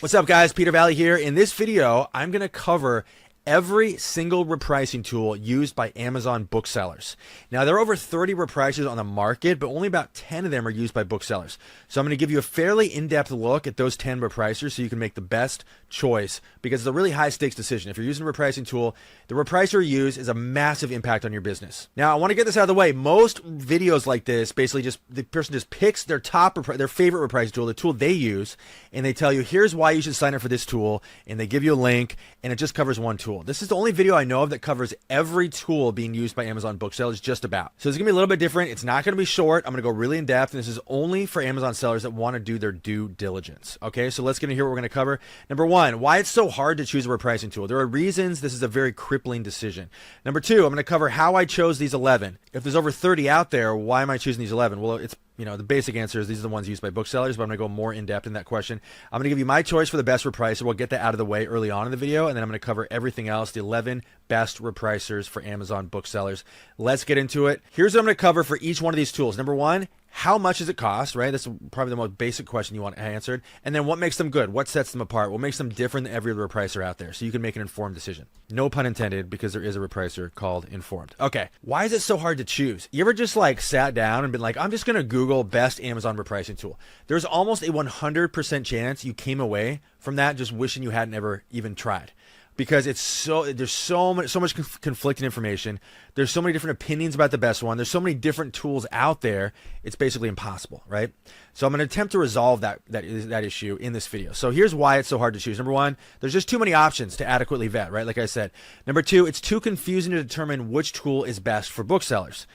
What's up, guys? Peter Valley here. In this video, I'm going to cover every single repricing tool used by Amazon booksellers. Now, there are over 30 repricers on the market, but only about 10 of them are used by booksellers. So I'm going to give you a fairly in-depth look at those 10 repricers so you can make the best choice, because it's a really high-stakes decision. If you're using a repricing tool, the repricer you use is a massive impact on your business. Now, I want to get this out of the way. Most videos like this, basically just the person just picks their their favorite repricing tool, the tool they use, and they tell you, here's why you should sign up for this tool, and they give you a link, and it just covers one tool. This is the only video I know of that covers every tool being used by Amazon booksellers, just about. So it's gonna be a little bit different. It's not gonna be short. I'm gonna go really in depth, and this is only for Amazon sellers that want to do their due diligence. Okay, so let's get into here what we're gonna cover. Number one, why it's so hard to choose a repricing tool. There are reasons this is a very crippling decision. Number two, I'm gonna cover how I chose these 11. If there's over 30 out there, why am I choosing these 11? Well, it's, you know, the basic answer is these are the ones used by booksellers, but I'm going to go more in depth in that question. I'm going to give you my choice for the best repricer. We'll get that out of the way early on in the video, and then I'm going to cover everything else, the 11 best repricers for Amazon booksellers. Let's get into it. Here's what I'm going to cover for each one of these tools. Number one, how much does it cost, right? That's probably the most basic question you want answered. And then what makes them good? What sets them apart? What makes them different than every other repricer out there? So you can make an informed decision. No pun intended, because there is a repricer called Informed. Okay, why is it so hard to choose? You ever just like sat down and been like, I'm just going to Google best Amazon repricing tool? There's almost a 100% chance you came away from that just wishing you hadn't ever even tried. Because it's there's so much conflicting information. There's so many different opinions about the best one. There's so many different tools out there. It's basically impossible, right? So I'm going to attempt to resolve that issue in this video. So here's why it's so hard to choose. Number one, there's just too many options to adequately vet, right? Like I said. Number two, it's too confusing to determine which tool is best for booksellers.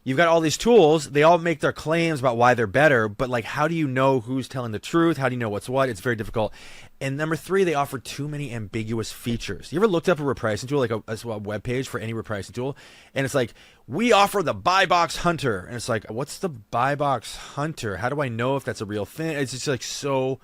You've got all these tools, they all make their claims about why they're better, but like, how do you know who's telling the truth? How do you know what's what? It's very difficult. And number three, they offer too many ambiguous features. You ever looked up a repricing tool, like a web page for any repricing tool, and it's like, we offer the buy box hunter. And it's like, what's the buy box hunter? How do I know if that's a real thing? It's just like so,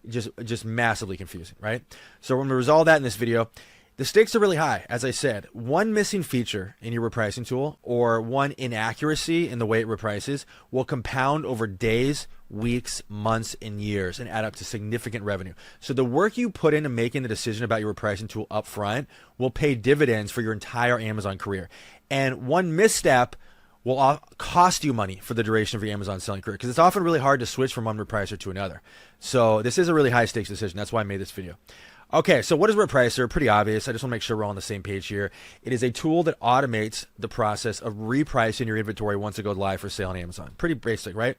just massively confusing, right? So we're going to resolve that in this video. The stakes are really high. As I said, one missing feature in your repricing tool or one inaccuracy in the way it reprices will compound over days, weeks, months, and years and add up to significant revenue. So the work you put into making the decision about your repricing tool up front will pay dividends for your entire Amazon career. And one misstep will cost you money for the duration of your Amazon selling career, because it's often really hard to switch from one repricer to another. So this is a really high stakes decision. That's why I made this video. Okay, so what is Repricer? Pretty obvious. I just want to make sure we're all on the same page here. It is a tool that automates the process of repricing your inventory once it goes live for sale on Amazon. Pretty basic, right?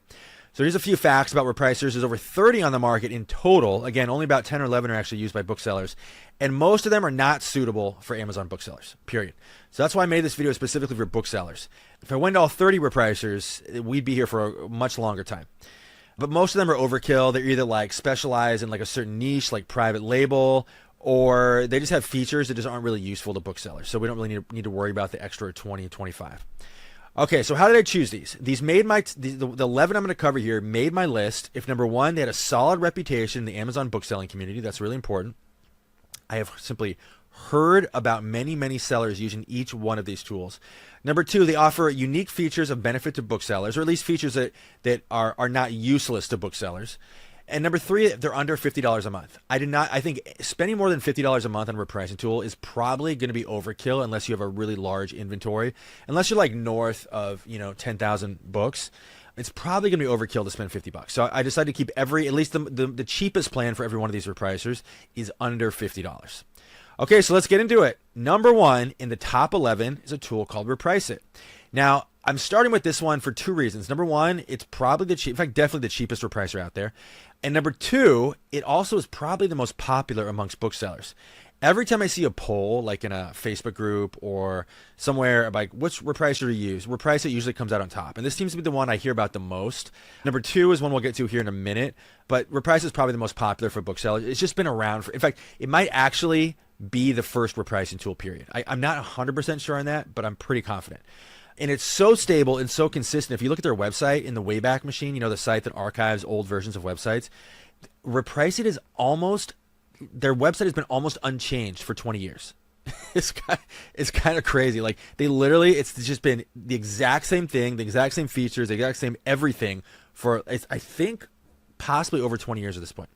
So here's a few facts about repricers. There's over 30 on the market in total. Again, only about 10 or 11 are actually used by booksellers. And most of them are not suitable for Amazon booksellers, period. So that's why I made this video specifically for booksellers. If I went to all 30 repricers, we'd be here for a much longer time. But most of them are overkill. They're either like specialized in like a certain niche, like private label, or they just have features that just aren't really useful to booksellers. So we don't really need to worry about the extra 20, 25. Okay, so how did I choose these? These made the 11 I'm going to cover here made my list. If number one, they had a solid reputation in the Amazon bookselling community. That's really important. I have simply heard about many sellers using each one of these tools. Number two, they offer unique features of benefit to booksellers, or at least features that are not useless to booksellers. And number three, they're under $50 a month. I think spending more than $50 a month on a repricing tool is probably going to be overkill unless you have a really large inventory. Unless you're like north of, 10,000 books, it's probably going to be overkill to spend $50. So I decided to keep at least the cheapest plan for every one of these repricers is under $50. Okay, so let's get into it. Number one in the top 11 is a tool called RepriceIt. Now, I'm starting with this one for two reasons. Number one, it's probably definitely the cheapest repricer out there. And number two, it also is probably the most popular amongst booksellers. Every time I see a poll, like in a Facebook group or somewhere, like which repricer to use, RepriceIt usually comes out on top. And this seems to be the one I hear about the most. Number two is one we'll get to here in a minute, but RepriceIt is probably the most popular for booksellers. It's just been around in fact, it might actually be the first repricing tool, period. I'm not 100% sure on that, but I'm pretty confident. And it's so stable and so consistent. If you look at their website in the Wayback Machine, the site that archives old versions of websites, RepriceIt is their website has been almost unchanged for 20 years. It's kind of crazy. Like it's just been the exact same thing, the exact same features, the exact same everything for, I think, possibly over 20 years at this point.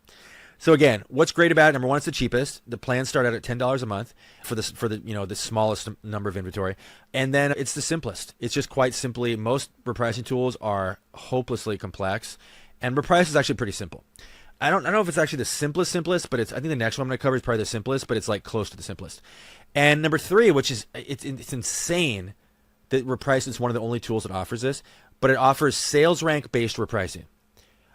So again, what's great about it? Number one, it's the cheapest. The plans start out at $10 a month for the the smallest number of inventory, and then it's the simplest. It's just quite simply, most repricing tools are hopelessly complex, and Reprice is actually pretty simple. I don't know if it's actually the simplest, but I think the next one I'm going to cover is probably the simplest, but it's like close to the simplest. And number three, which is it's insane that Reprice is one of the only tools that offers this, but it offers sales rank based repricing.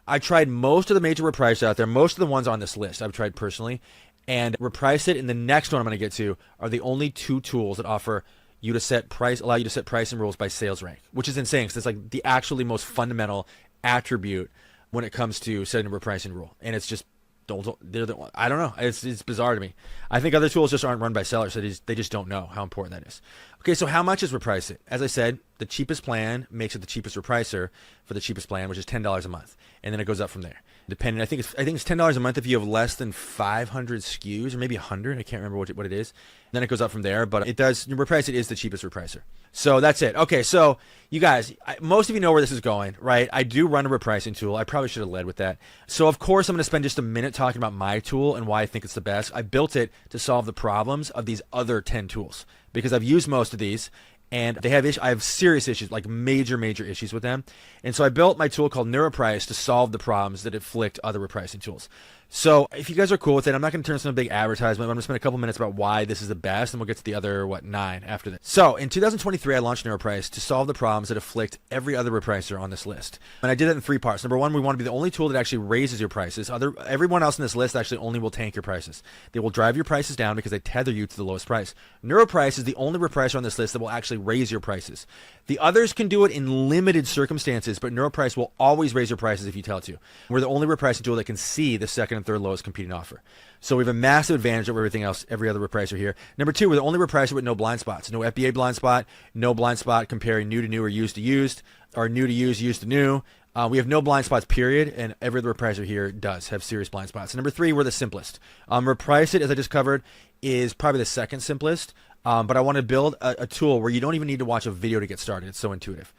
I tried most of the major repricers out there, most of the ones on this list I've tried personally, and RepriceIt and the next one I'm going to get to are the only two tools that offer you to set price, allow you to set pricing rules by sales rank, which is insane because it's like the actually most fundamental attribute when it comes to setting a repricing rule. And it's just, I don't know. It's bizarre to me. I think other tools just aren't run by sellers, so they just don't know how important that is. Okay, so how much is RepriceIt? As I said, the cheapest plan makes it the cheapest repricer for the cheapest plan, which is $10 a month, and then it goes up from there. Depending, I think it's $10 a month if you have less than 500 SKUs, or maybe 100. I can't remember what it is. And then it goes up from there, but RepriceIt is the cheapest repricer. So that's it. Okay, so you guys, most of you know where this is going, right? I do run a repricing tool. I probably should have led with that. So of course, I'm going to spend just a minute talking about my tool and why I think it's the best. I built it to solve the problems of these other 10 tools because I've used most of these. And I have serious issues, like major issues with them. And so I built my tool called NeuroPrice to solve the problems that afflict other repricing tools. So if you guys are cool with it, I'm not going to turn this into a big advertisement. I'm going to spend a couple minutes about why this is the best, and we'll get to the other, 9 after this. So in 2023, I launched NeuroPrice to solve the problems that afflict every other repricer on this list. And I did it in 3 parts. Number one, we want to be the only tool that actually raises your prices. Everyone else in this list actually only will tank your prices. They will drive your prices down because they tether you to the lowest price. NeuroPrice is the only repricer on this list that will actually raise your prices. The others can do it in limited circumstances, but NeuroPrice will always raise your prices if you tell it to. We're the only repricing tool that can see the second and third lowest competing offer. So we have a massive advantage over everything else, every other repricer here. Number 2, we're the only repricer with no blind spots. No FBA blind spot, no blind spot comparing new to new or used to used, or new to used to new. We have no blind spots, period, and every other repricer here does have serious blind spots. And number 3, we're the simplest. RepriceIt, as I just covered, is probably the second simplest, but I want to build a tool where you don't even need to watch a video to get started. It's so intuitive.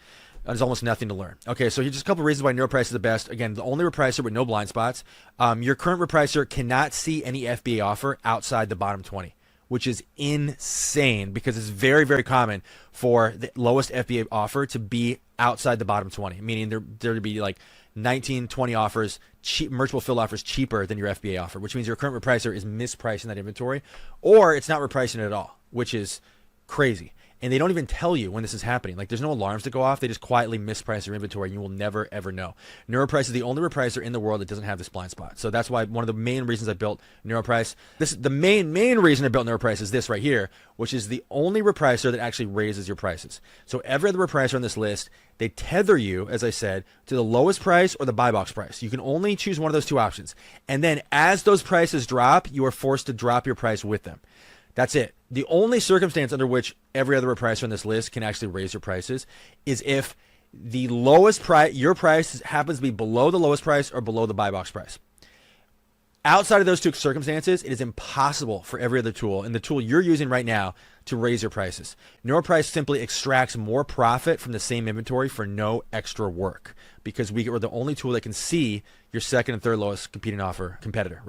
There's almost nothing to learn. Okay, so here's just a couple of reasons why NeuroPrice is the best. Again, the only repricer with no blind spots. Your current repricer cannot see any FBA offer outside the bottom 20, which is insane because it's very common for the lowest FBA offer to be outside the bottom 20, meaning there to be like 19, 20 offers, merchable fill offers cheaper than your FBA offer, which means your current repricer is mispricing that inventory, or it's not repricing it at all, which is crazy. And they don't even tell you when this is happening. Like, there's no alarms that go off. They just quietly misprice your inventory, and you will never, ever know. NeuroPrice is the only repricer in the world that doesn't have this blind spot. So that's why one of the main reasons I built NeuroPrice. The main reason I built NeuroPrice is this right here, which is the only repricer that actually raises your prices. So every other repricer on this list, they tether you, as I said, to the lowest price or the buy box price. You can only choose one of those two options. And then as those prices drop, you are forced to drop your price with them. That's it. The only circumstance under which every other repricer on this list can actually raise your prices is if the lowest price, your price happens to be below the lowest price or below the buy box price. Outside of those two circumstances, it is impossible for every other tool, and the tool you're using right now, to raise your prices. NeuroPrice simply extracts more profit from the same inventory for no extra work because we are the only tool that can see your second and third lowest competitor.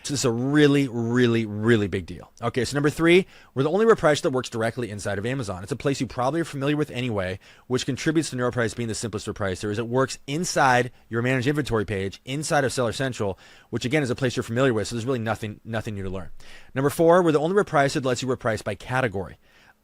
So this is a really big deal. Okay, so number 3, we're the only repricer that works directly inside of Amazon. It's a place you probably are familiar with anyway, which contributes to NeuroPrice being the simplest repricer, is it works inside your managed inventory page, inside of Seller Central, which again is a place you're familiar with, so there's really nothing new to learn. Number 4, we're the only repricer that lets you reprice by category.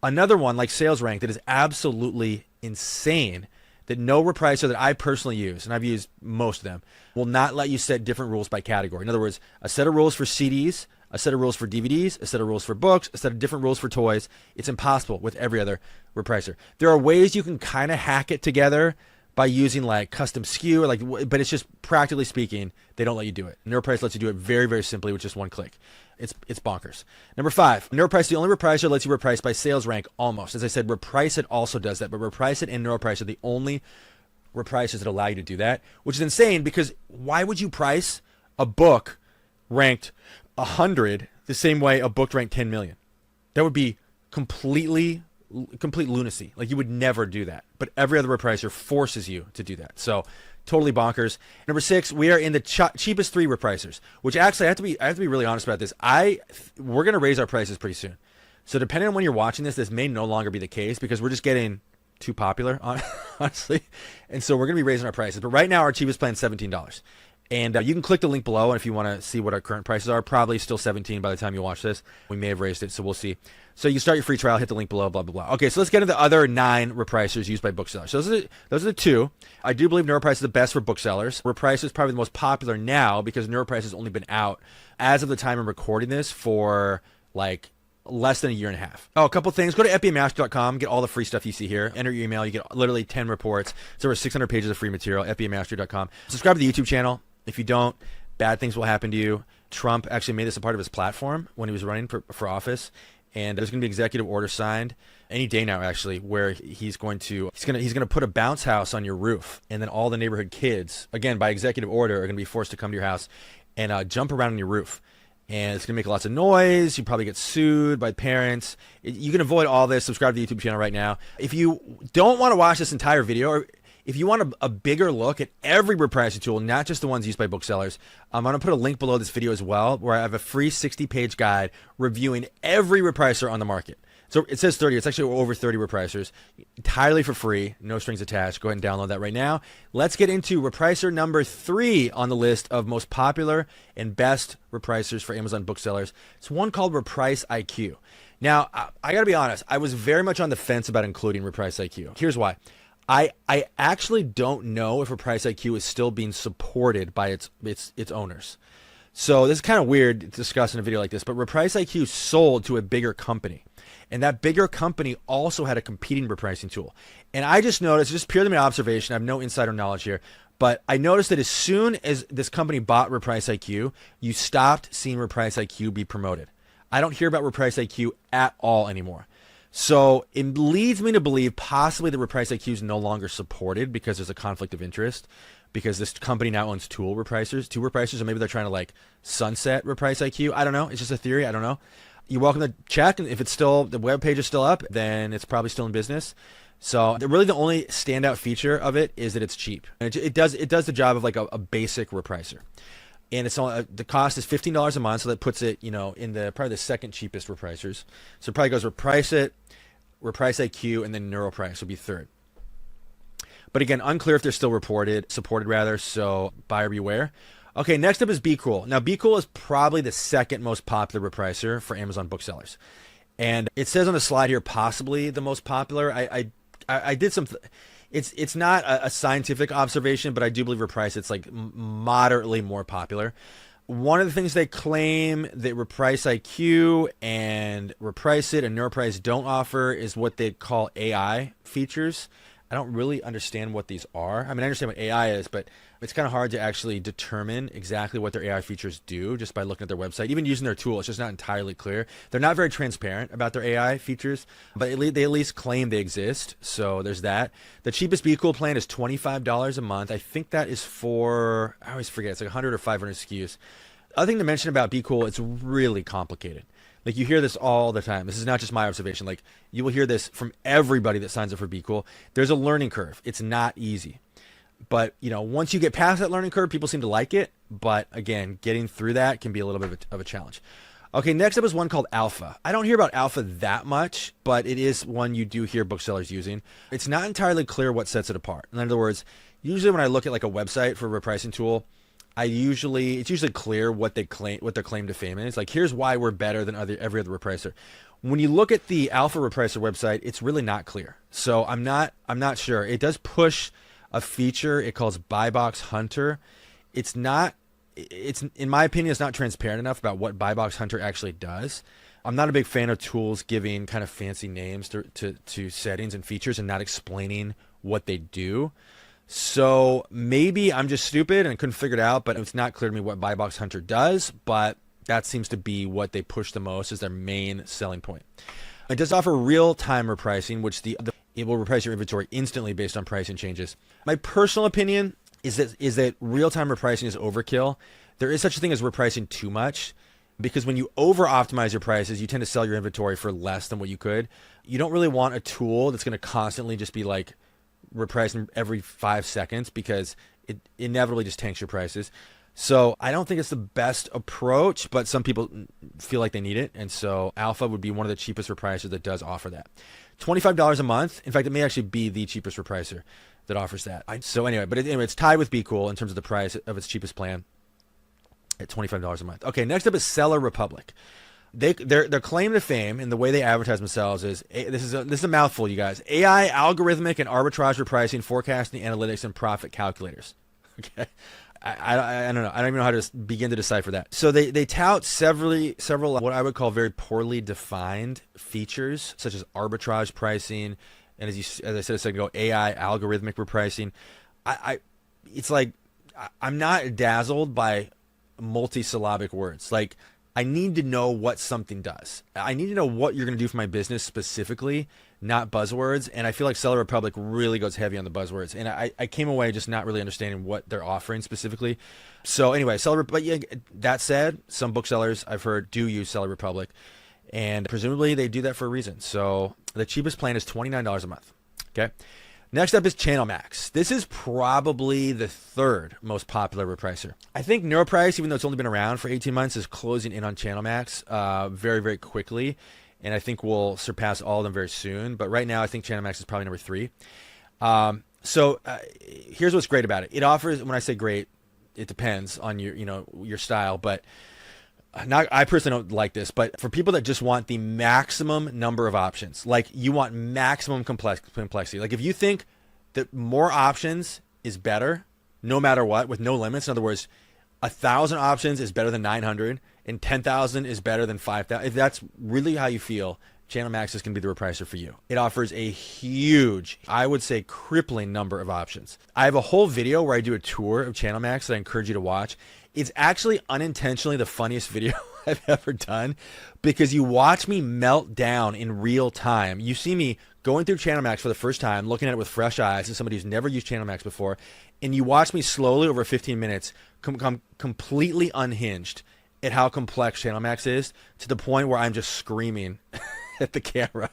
Another one like Sales Rank that is absolutely insane, that no repricer that I personally use, and I've used most of them, will not let you set different rules by category. In other words, a set of rules for CDs, a set of rules for DVDs, a set of rules for books, a set of different rules for toys. It's impossible with every other repricer. There are ways you can kind of hack it together by using like custom SKU, but it's just practically speaking, they don't let you do it. NeuroPrice lets you do it very simply with just one click. It's bonkers. Number 5, NeuroPrice is the only repricer that lets you reprice by sales rank almost. As I said, RepriceIt also does that, but RepriceIt and NeuroPrice are the only repricers that allow you to do that, which is insane because why would you price a book ranked 100 the same way a book ranked 10 million? That would be complete lunacy. Like, you would never do that. But every other repricer forces you to do that. So Totally bonkers. Number 6, we are in the cheapest 3 repricers, which actually I have to be really honest about this. We're going to raise our prices pretty soon. So depending on when you're watching this may no longer be the case because we're just getting too popular, honestly. And so we're going to be raising our prices. But right now, our cheapest plan is $17. And you can click the link below, and if you want to see what our current prices are, probably still $17 by the time you watch this. We may have raised it, so we'll see. So you start your free trial, hit the link below, blah, blah, blah. Okay, so let's get into the other 9 repricers used by booksellers. So those are the 2. I do believe NeuroPrice is the best for booksellers. Repricer is probably the most popular now because NeuroPrice has only been out, as of the time I'm recording this, for like less than a year and a half. Oh, a couple things. Go to fbamastery.com, get all the free stuff you see here. Enter your email. You get literally 10 reports. It's over 600 pages of free material, fbamastery.com. Subscribe to the YouTube channel. If you don't, bad things will happen to you. Trump actually made this a part of his platform when he was running for office. And there's going to be executive order signed any day now, actually, where he's going to put a bounce house on your roof, and then all the neighborhood kids, again by executive order, are going to be forced to come to your house and jump around on your roof. And it's going to make lots of noise. You probably get sued by parents. You can avoid all this. Subscribe to the YouTube channel right now. If you don't want to watch this entire video, or if you want a bigger look at every repricing tool, not just the ones used by booksellers, I'm going to put a link below this video as well, where I have a free 60-page guide reviewing every repricer on the market. So it says 30. It's actually over 30 repricers, entirely for free, no strings attached. Go ahead and download that right now. Let's get into repricer number 3 on the list of most popular and best repricers for Amazon booksellers. It's one called RepriceIQ. Now, I got to be honest. I was very much on the fence about including RepriceIQ. Here's why. I actually don't know if RepriceIQ is still being supported by its owners. So this is kind of weird to discuss in a video like this, but RepriceIQ sold to a bigger company. And that bigger company also had a competing repricing tool. And I just noticed, just purely my observation, I have no insider knowledge here, but I noticed that as soon as this company bought RepriceIQ, you stopped seeing RepriceIQ be promoted. I don't hear about RepriceIQ at all anymore. So it leads me to believe possibly that RepriceIQ is no longer supported because there's a conflict of interest, because this company now owns two repricers, or maybe they're trying to like sunset RepriceIQ. I don't know. It's just a theory. I don't know. You're welcome to check, and if it's still, the web page is still up, then it's probably still in business. So really the only standout feature of it is that it's cheap. And it does the job of like a basic repricer. And it's only, the cost is $15 a month, so that puts it, in probably the second cheapest repricers. So it probably goes RepriceIt, RepriceIQ, and then NeuroPrice will be third. But again, unclear if they're still supported rather, so buyer beware. Okay, next up is Bqool. Now, Bqool is probably the second most popular repricer for Amazon booksellers. And it says on the slide here, possibly the most popular. I did some... It's not a scientific observation, but I do believe RepriceIt's like moderately more popular. One of the things they claim that RepriceIQ and RepriceIt and NeuroPrice don't offer is what they call AI features. I don't really understand what these are. I mean, I understand what AI is, but it's kind of hard to actually determine exactly what their AI features do just by looking at their website. Even using their tool, it's just not entirely clear. They're not very transparent about their AI features, but they at least claim they exist. So there's that. The cheapest Bqool plan is $25 a month. I think that is for, I always forget, it's like 100 or 500 SKUs. Other thing to mention about Bqool, it's really complicated. Like, you hear this all the time. This is not just my observation. Like, you will hear this from everybody that signs up for Bqool. There's a learning curve. It's not easy. But, once you get past that learning curve, people seem to like it. But again, getting through that can be a little bit of a challenge. Okay, next up is one called Alpha. I don't hear about Alpha that much, but it is one you do hear booksellers using. It's not entirely clear what sets it apart. In other words, usually when I look at like a website for a repricing tool, it's usually clear what their claim to fame is. Like, here's why we're better than every other repricer. When you look at the Alpha Repricer website, it's really not clear. So I'm not sure. It does push a feature it calls Buy Box Hunter. It's in my opinion, it's not transparent enough about what Buy Box Hunter actually does. I'm not a big fan of tools giving kind of fancy names to settings and features and not explaining what they do. So maybe I'm just stupid and couldn't figure it out, but it's not clear to me what Buy Box Hunter does, but that seems to be what they push the most as their main selling point. It does offer real-time repricing, which it will reprice your inventory instantly based on pricing changes. My personal opinion is that real-time repricing is overkill. There is such a thing as repricing too much, because when you over-optimize your prices, you tend to sell your inventory for less than what you could. You don't really want a tool that's going to constantly just be like repricing every 5 seconds because it inevitably just tanks your prices. So I don't think it's the best approach, but some people feel like they need it. And so Alpha would be one of the cheapest repricers that does offer that. $25 a month. In fact, it may actually be the cheapest repricer that offers that. So anyway, but anyway, it's tied with Bqool in terms of the price of its cheapest plan at $25 a month. Okay, next up is Seller Republic. Their claim to fame and the way they advertise themselves is, this is a mouthful, you guys. AI, algorithmic, and arbitrage repricing, forecasting, analytics, and profit calculators. Okay. I don't know. I don't even know how to begin to decipher that. So they tout several what I would call very poorly defined features, such as arbitrage pricing, and as I said a second ago, AI algorithmic repricing. It's like I'm not dazzled by multisyllabic words. Like, I need to know what something does. I need to know what you're going to do for my business specifically, not buzzwords. And I feel like Seller Republic really goes heavy on the buzzwords. And I came away just not really understanding what they're offering specifically. So anyway, but yeah, that said, some booksellers I've heard do use Seller Republic, and presumably they do that for a reason. So the cheapest plan is $29 a month. Okay. Next up is ChannelMax. This is probably the third most popular repricer. I think NeuroPrice, even though it's only been around for 18 months, is closing in on ChannelMax very, very quickly. And I think we'll surpass all of them very soon. But right now, I think ChannelMax is probably number 3. So here's what's great about it. It offers, when I say great, it depends on your style. But I personally don't like this, but for people that just want the maximum number of options, like you want maximum complexity, like if you think that more options is better, no matter what, with no limits. In other words, 1,000 options is better than 900, and 10,000 is better than 5,000. If that's really how you feel, ChannelMax is going to be the repricer for you. It offers a huge, I would say crippling number of options. I have a whole video where I do a tour of ChannelMax that I encourage you to watch. It's actually unintentionally the funniest video I've ever done, because you watch me melt down in real time. You see me going through ChannelMax for the first time, looking at it with fresh eyes as somebody who's never used ChannelMax before, and you watch me slowly over 15 minutes come completely unhinged at how complex ChannelMax is, to the point where I'm just screaming at the camera.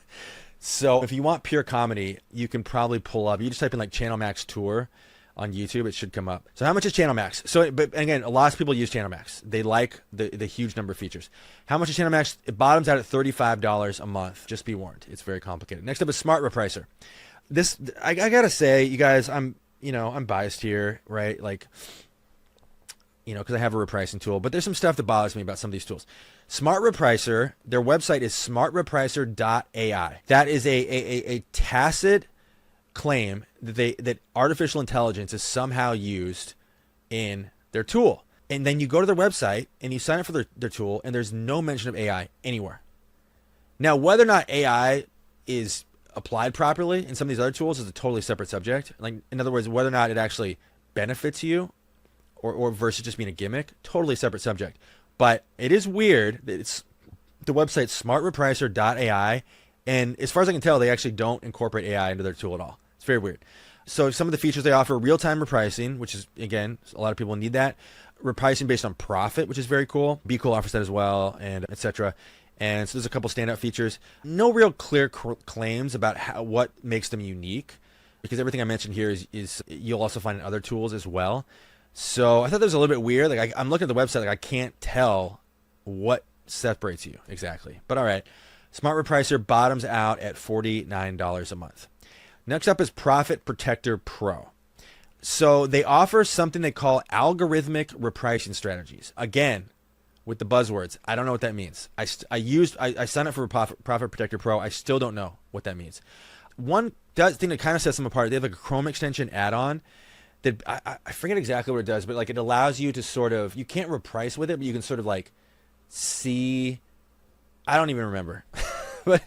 So if you want pure comedy, you can probably pull up, you just type in like ChannelMax tour on YouTube, it should come up. So how much is ChannelMax? So, but again, a lot of people use ChannelMax. They like the huge number of features. How much is ChannelMax? It bottoms out at $35 a month. Just be warned, it's very complicated. Next up is Smart Repricer. This, I gotta say, you guys, I'm biased here, right? Like, because I have a repricing tool, but there's some stuff that bothers me about some of these tools. Smart Repricer, their website is smartrepricer.ai. That is a tacit claim that artificial intelligence is somehow used in their tool. And then you go to their website and you sign up for their tool, and there's no mention of AI anywhere. Now, whether or not AI is applied properly in some of these other tools is a totally separate subject. Like, in other words, whether or not it actually benefits you or versus just being a gimmick, totally separate subject. But it is weird that it's the website smartrepricer.ai, and as far as I can tell, they actually don't incorporate AI into their tool at all. It's very weird. So some of the features they offer: real-time repricing, which is, again, a lot of people need that. Repricing based on profit, which is very cool. Bqool offers that as well, and etc. And so there's a couple standout features. No real clear claims about what makes them unique, because everything I mentioned here is you'll also find in other tools as well. So I thought that was a little bit weird. Like, I'm looking at the website, like I can't tell what separates you exactly. But all right, Smart Repricer bottoms out at $49 a month. Next up is Profit Protector Pro. So they offer something they call algorithmic repricing strategies. Again, with the buzzwords, I don't know what that means. I signed up for Profit Protector Pro. I still don't know what that means. One thing that kind of sets them apart, they have like a Chrome extension add-on that I forget exactly what it does, but like it allows you to sort of, you can't reprice with it, but you can sort of like see, I don't even remember. but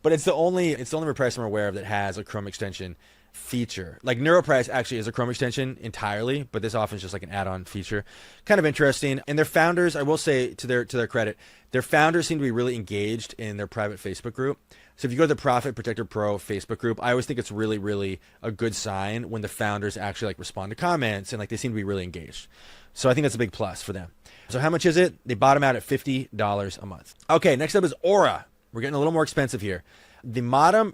it's the only repricer I'm aware of that has a Chrome extension feature. Like NeuroPrice actually is a Chrome extension entirely, but this often is just like an add-on feature. Kind of interesting. And their founders, I will say to their credit, their founders seem to be really engaged in their private Facebook group. So if you go to the Profit Protector Pro Facebook group, I always think it's really, really a good sign when the founders actually like respond to comments and like they seem to be really engaged. So I think that's a big plus for them. So how much is it? They bottom out at $50 a month. Okay, next up is Aura. We're getting a little more expensive here. The modern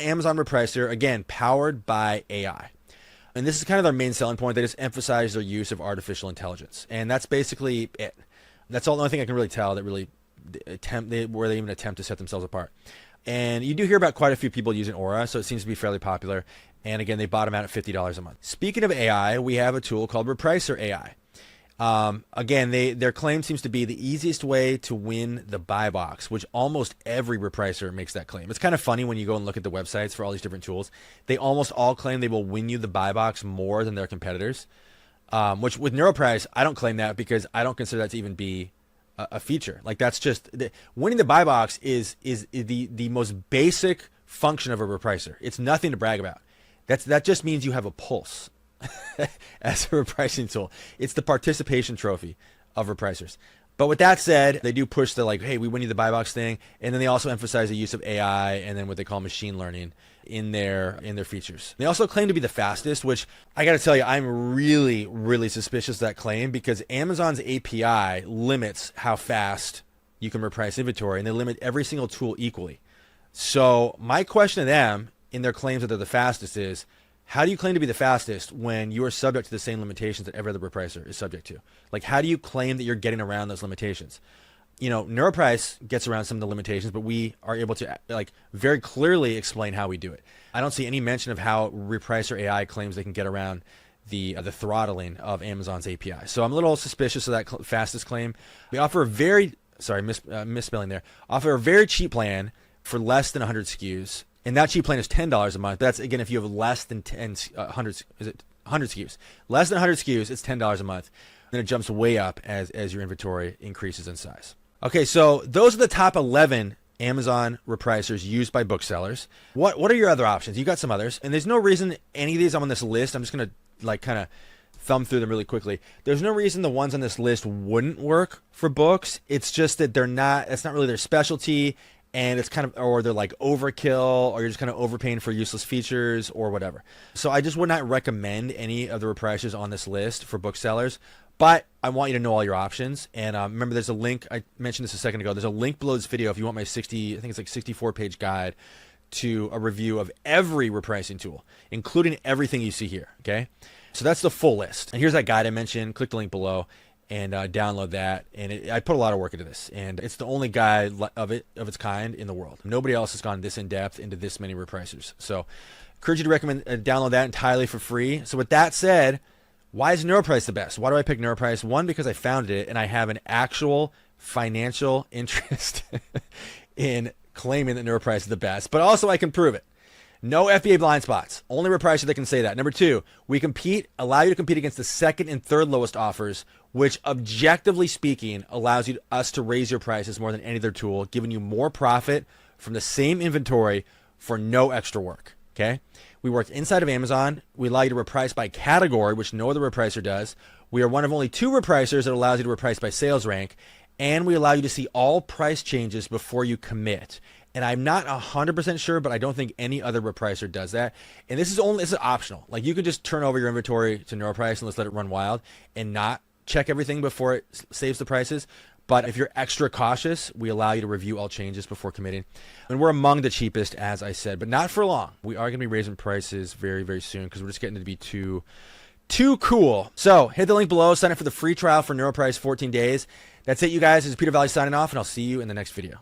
Amazon repricer, again, powered by AI. And this is kind of their main selling point. They just emphasize their use of artificial intelligence. And that's basically it. That's the only thing I can really tell that really where they even attempt to set themselves apart. And you do hear about quite a few people using Aura, so it seems to be fairly popular. And again, they bottom out at $50 a month. Speaking of AI, we have a tool called Repricer AI. Again, their claim seems to be the easiest way to win the buy box, which almost every repricer makes that claim. It's kind of funny when you go and look at the websites for all these different tools. They almost all claim they will win you the buy box more than their competitors. Which with NeuroPrice, I don't claim that because I don't consider that to even be a feature. Like that's just winning the buy box is the most basic function of a repricer. It's nothing to brag about. That just means you have a pulse as a repricing tool. It's the participation trophy of repricers. But with that said, they do push the like, hey, we win you the buy box thing, and then they also emphasize the use of AI and then what they call machine learning in their features. They also claim to be the fastest, which I got to tell you, I'm really, really suspicious of that claim because Amazon's API limits how fast you can reprice inventory, and they limit every single tool equally. So my question to them in their claims that they're the fastest is, how do you claim to be the fastest when you are subject to the same limitations that every other repricer is subject to? Like, how do you claim that you're getting around those limitations? You know, NeuroPrice gets around some of the limitations, but we are able to like very clearly explain how we do it. I don't see any mention of how Repricer AI claims they can get around the throttling of Amazon's API. So I'm a little suspicious of that fastest claim. We offer a very, misspelling there, offer a very cheap plan for less than 100 SKUs. And that cheap plan is $10 a month. That's, again, if you have less than 100 SKUs. Less than 100 SKUs, it's $10 a month. Then it jumps way up as your inventory increases in size. Okay, so those are the top 11 Amazon repricers used by booksellers. What are your other options? You got some others. And there's no reason any of these I'm on this list. I'm just going to like kind of thumb through them really quickly. There's no reason the ones on this list wouldn't work for books. It's just that it's not really their specialty. And it's kind of, or they're like overkill, or you're just kind of overpaying for useless features or whatever. So I just would not recommend any of the repricers on this list for booksellers, but I want you to know all your options. And remember, there's a link, I mentioned this a second ago, there's a link below this video if you want my 64-page guide to a review of every repricing tool, including everything you see here, okay? So that's the full list. And here's that guide I mentioned. Click the link below and download that. And I put a lot of work into this, and it's the only guide of its kind in the world. Nobody else has gone this in depth into this many repricers. So I encourage you to recommend download that entirely for free. So with that said, why is NeuroPrice the best? Why do I pick NeuroPrice? One, because I founded it and I have an actual financial interest in claiming that NeuroPrice is the best, but also I can prove it. No FBA blind spots. Only repricer that can say that. Number two, we allow you to compete against the second and third lowest offers, which objectively speaking allows us to raise your prices more than any other tool, giving you more profit from the same inventory for no extra work. Okay? We work inside of Amazon. We allow you to reprice by category, which no other repricer does. We are one of only 2 repricers that allows you to reprice by sales rank, and we allow you to see all price changes before you commit. And I'm not 100% sure, but I don't think any other repricer does that. And this is optional. Like, you can just turn over your inventory to NeuroPrice and let's let it run wild and not check everything before it saves the prices. But if you're extra cautious, we allow you to review all changes before committing. And we're among the cheapest, as I said, but not for long. We are going to be raising prices very, very soon because we're just getting to be too cool. So hit the link below, sign up for the free trial for NeuroPrice 14 days. That's it, you guys. This is Peter Valley signing off, and I'll see you in the next video.